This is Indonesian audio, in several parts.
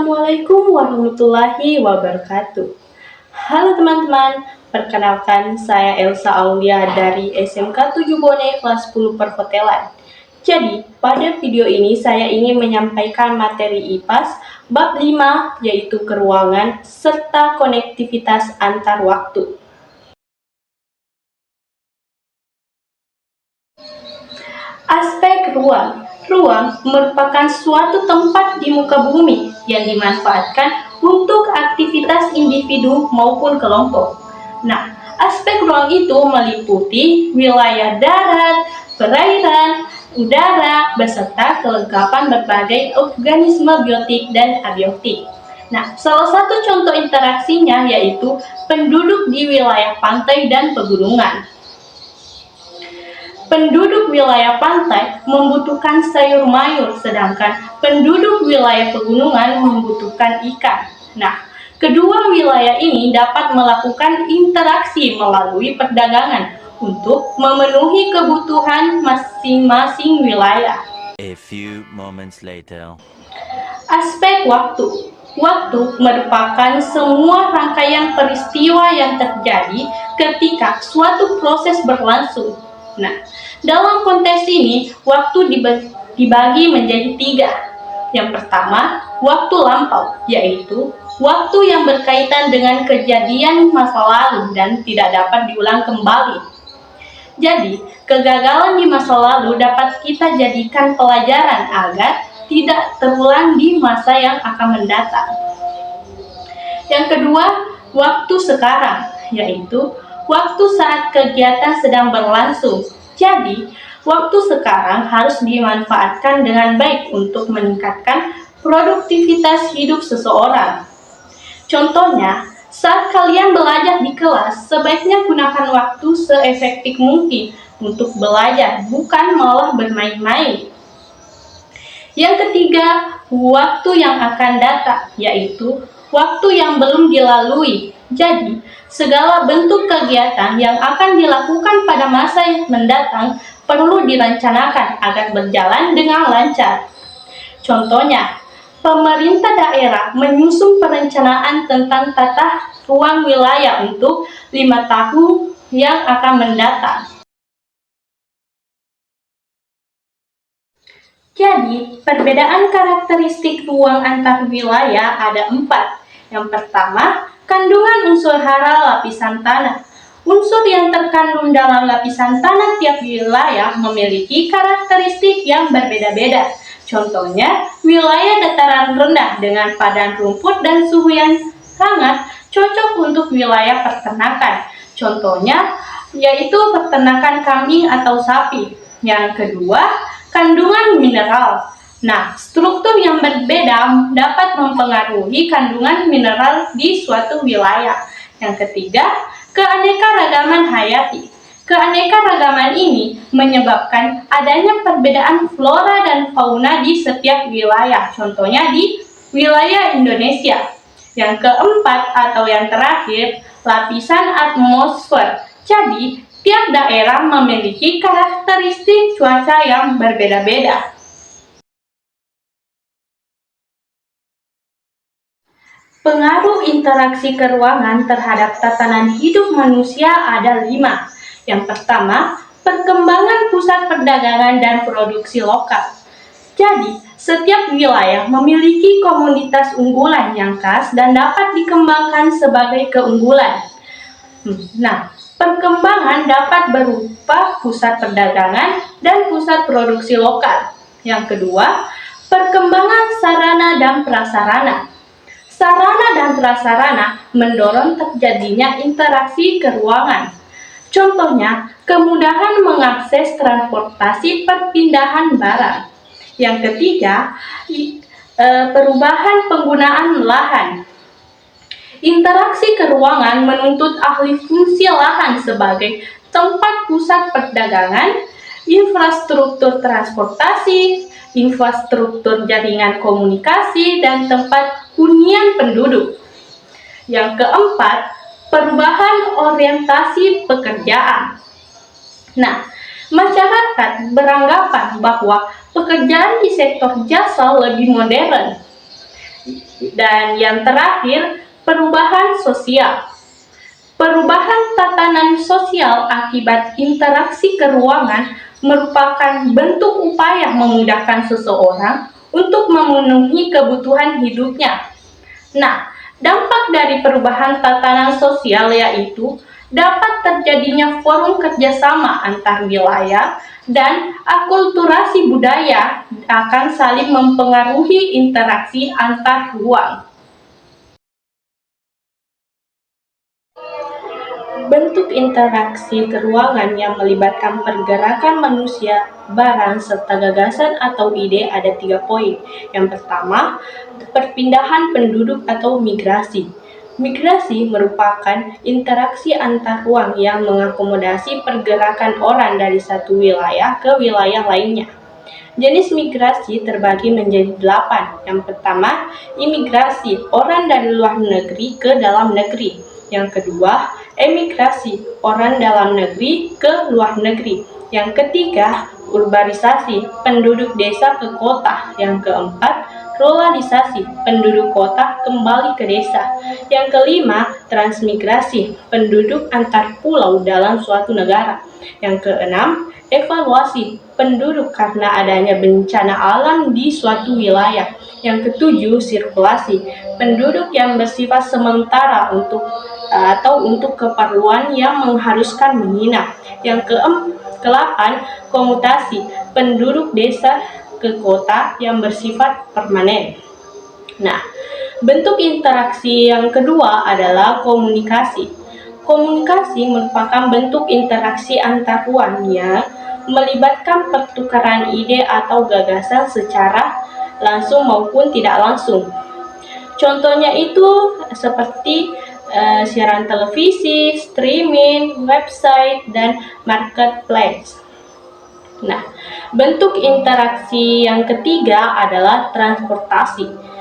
Assalamualaikum warahmatullahi wabarakatuh. Halo teman-teman, perkenalkan saya Elsa Aulia dari SMK 7 Bone kelas 10 Perhotelan. Jadi, pada video ini saya ingin menyampaikan materi IPAS bab 5 yaitu keruangan serta konektivitas antar waktu. Aspek ruang. Ruang merupakan suatu tempat di muka bumi yang dimanfaatkan untuk aktivitas individu maupun kelompok. Nah, aspek ruang itu meliputi wilayah darat, perairan, udara, beserta kelengkapan berbagai organisme biotik dan abiotik. Nah, salah satu contoh interaksinya yaitu penduduk di wilayah pantai dan pegunungan. Penduduk wilayah pantai membutuhkan sayur mayur, sedangkan penduduk wilayah pegunungan membutuhkan ikan. Nah, kedua wilayah ini dapat melakukan interaksi melalui perdagangan untuk memenuhi kebutuhan masing-masing wilayah. A few moments later. Aspek waktu. Waktu merupakan semua rangkaian peristiwa yang terjadi ketika suatu proses berlangsung. Nah, dalam konteks ini, waktu dibagi menjadi 3. Yang pertama, waktu lampau, yaitu waktu yang berkaitan dengan kejadian masa lalu dan tidak dapat diulang kembali. Jadi, kegagalan di masa lalu dapat kita jadikan pelajaran agar tidak terulang di masa yang akan mendatang. Yang kedua, waktu sekarang, yaitu waktu saat kegiatan sedang berlangsung. Jadi, waktu sekarang harus dimanfaatkan dengan baik untuk meningkatkan produktivitas hidup seseorang. Contohnya, saat kalian belajar di kelas, sebaiknya gunakan waktu seefektif mungkin untuk belajar, bukan malah bermain-main. Yang ketiga, waktu yang akan datang, yaitu waktu yang belum dilalui. Jadi, segala bentuk kegiatan yang akan dilakukan pada masa yang mendatang perlu direncanakan agar berjalan dengan lancar. Contohnya, pemerintah daerah menyusun perencanaan tentang tata ruang wilayah untuk 5 tahun yang akan mendatang. Jadi, perbedaan karakteristik ruang antar wilayah ada 4. Yang pertama, kandungan unsur hara lapisan tanah. Unsur yang terkandung dalam lapisan tanah tiap wilayah memiliki karakteristik yang berbeda-beda. Contohnya, wilayah dataran rendah dengan padan rumput dan suhu yang hangat cocok untuk wilayah peternakan. Contohnya, yaitu peternakan kambing atau sapi. Yang kedua, kandungan mineral. Nah, struktur yang berbeda dapat mempengaruhi kandungan mineral di suatu wilayah. Yang ketiga, keanekaragaman hayati. Keanekaragaman ini menyebabkan adanya perbedaan flora dan fauna di setiap wilayah. Contohnya di wilayah Indonesia. Yang keempat atau yang terakhir, lapisan atmosfer. Jadi, tiap daerah memiliki karakteristik cuaca yang berbeda-beda. Pengaruh interaksi keruangan terhadap tatanan hidup manusia ada 5. Yang pertama, perkembangan pusat perdagangan dan produksi lokal. Jadi, setiap wilayah memiliki komunitas unggulan yang khas dan dapat dikembangkan sebagai keunggulan. Nah, perkembangan dapat berupa pusat perdagangan dan pusat produksi lokal. Yang kedua, perkembangan sarana dan prasarana. Sarana dan prasarana mendorong terjadinya interaksi keruangan. Contohnya, kemudahan mengakses transportasi perpindahan barang. Yang ketiga, perubahan penggunaan lahan. Interaksi keruangan menuntut ahli fungsi lahan sebagai tempat pusat perdagangan, infrastruktur transportasi, infrastruktur jaringan komunikasi, dan tempat hunian penduduk. Yang keempat, perubahan orientasi pekerjaan. Nah, masyarakat beranggapan bahwa pekerjaan di sektor jasa lebih modern. Dan yang terakhir, perubahan sosial. Perubahan tatanan sosial akibat interaksi keruangan merupakan bentuk upaya memudahkan seseorang untuk memenuhi kebutuhan hidupnya. Nah, dampak dari perubahan tatanan sosial yaitu dapat terjadinya forum kerjasama antar wilayah dan akulturasi budaya akan saling mempengaruhi interaksi antar ruang. Bentuk interaksi keruangan yang melibatkan pergerakan manusia, barang, serta gagasan atau ide ada 3 poin. Yang pertama, perpindahan penduduk atau migrasi. Migrasi merupakan interaksi antar ruang yang mengakomodasi pergerakan orang dari satu wilayah ke wilayah lainnya. Jenis migrasi terbagi menjadi 8. Yang pertama, imigrasi, orang dari luar negeri ke dalam negeri. Yang kedua, emigrasi, orang dalam negeri ke luar negeri. Yang ketiga, urbanisasi, penduduk desa ke kota. Yang keempat, ruralisasi, penduduk kota kembali ke desa. Yang kelima, transmigrasi, penduduk antar pulau dalam suatu negara. Yang keenam, evaluasi, penduduk karena adanya bencana alam di suatu wilayah. Yang ketujuh, sirkulasi, penduduk yang bersifat sementara untuk keperluan yang mengharuskan menginap. Yang ke-8, komutasi, penduduk desa ke kota yang bersifat permanen. Nah, bentuk interaksi yang kedua adalah komunikasi. Komunikasi merupakan bentuk interaksi antar ruang yang melibatkan pertukaran ide atau gagasan secara langsung maupun tidak langsung. Contohnya itu seperti siaran televisi, streaming, website, dan marketplace. Nah, bentuk interaksi yang ketiga adalah transportasi.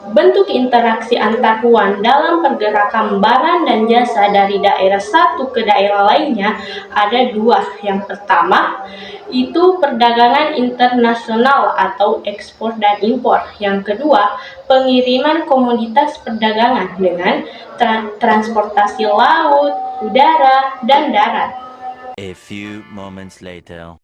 Bentuk interaksi antar ruang dalam pergerakan barang dan jasa dari daerah satu ke daerah lainnya ada 2. Yang pertama, itu perdagangan internasional atau ekspor dan impor. Yang kedua, pengiriman komoditas perdagangan dengan transportasi laut, udara, dan darat. A few moments later.